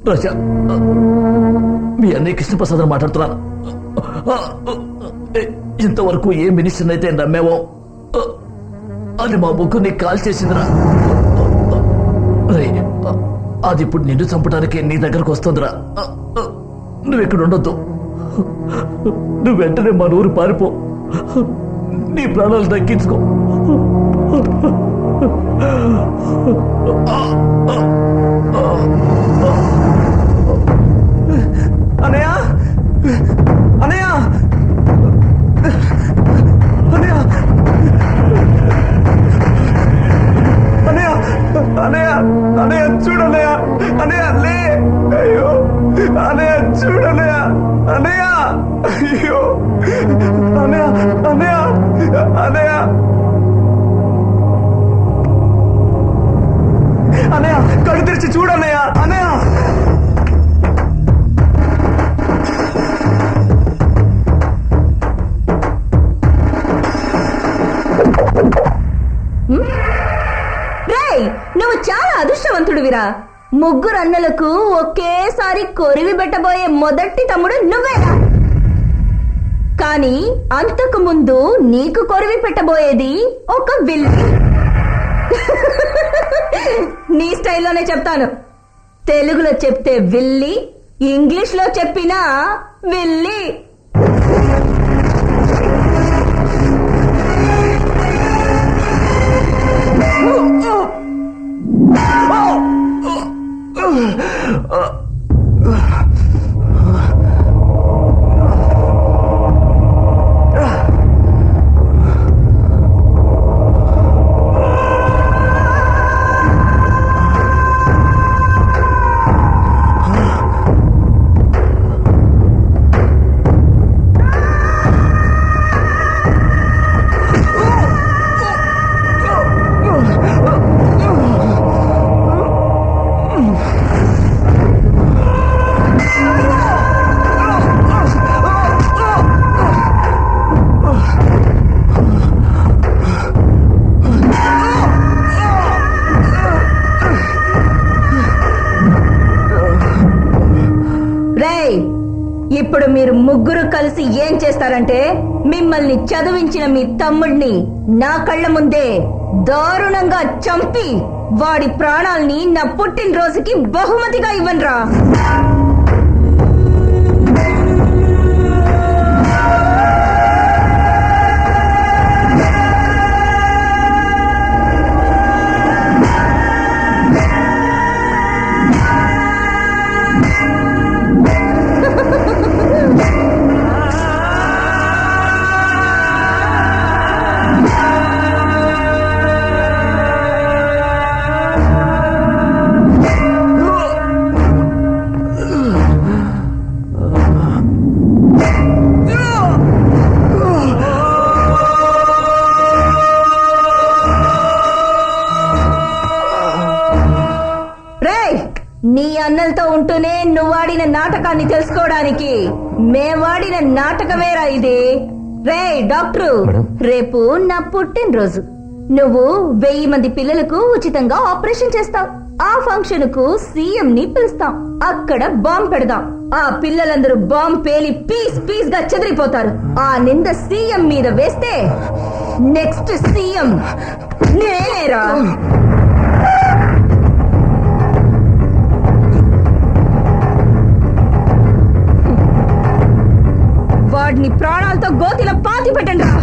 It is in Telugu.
రాజా, మీ అన్నయ్య కృష్ణప్రసాద్ మాట్లాడుతున్నాను. ఇంతవరకు ఏ మినిస్టర్ అయితే నమ్మేవో అది మా ముగ్గురిని కాల్ చేసిందిరా. అది ఇప్పుడు నిన్ను చంపడానికి నీ దగ్గరకు వస్తుందిరా. నువ్వు ఇక్కడ ఉండొద్దు. నువ్వు వెంటనే మన ఊరు పారిపో. నీ ప్రాణాలు దక్కించుకో. అనయ్య, అనయ్య, అనయ్య, అనయ్య, అనయ్య, అనయ్య చూడనయ్య, అనయ్య లే, అయ్యో అనయ్య చూడనయ్య, అనయ్య, అయ్యో అనయ్య, అనయ్య, అనయ్య, అనయ్య కళ్ళు తెరిచి చూడనయ్య, అనయ్య. నువ్వు చాలా అదృష్టవంతుడివిరా. ముగ్గురు అన్నలకు ఒకేసారి కొరివి పెట్టబోయే మొదటి తమ్ముడు నువ్వేరా. కానీ అంతకు ముందు నీకు కొరివి పెట్టబోయేది ఒక విల్లి. నీ స్టైల్లోనే చెప్తాను. తెలుగులో చెప్తే విల్లి, ఇంగ్లీష్ లో చెప్పినా విల్లి. ఇప్పుడు మీరు ముగ్గురు కలిసి ఏం చేస్తారంటే, మిమ్మల్ని చదివించిన మీ తమ్ముడిని నా కళ్ళ ముందే దారుణంగా చంపి వాడి ప్రాణాల్ని నా పుట్టినరోజుకి బహుమతిగా ఇవ్వనురా. నీ అన్నలతో ఉంటూనే నువ్వాడిన నాటకాన్ని తెలుసుకోవడానికి మేవాడిన నాటకమేరా ఇది. రే డాక్టరు, రేపు నా పుట్టినరోజు. నువ్వు 1000 మంది పిల్లలకు ఉచితంగా ఆపరేషన్ చేస్తావు. ఆ ఫంక్షన్ కు సీఎం ని పిలుస్తాం. అక్కడ బాంబ్ పెడదాం. ఆ పిల్లలందరూ బాంబ్ పేలి పీస్ పీస్ గా చెదిరిపోతారు. ఆ నింద సీఎం మీద వేస్తే నెక్స్ట్ సీఎం నేనేరా. వాడిని ప్రాణాలతో గోతిలో పాతి పెట్టండి రా.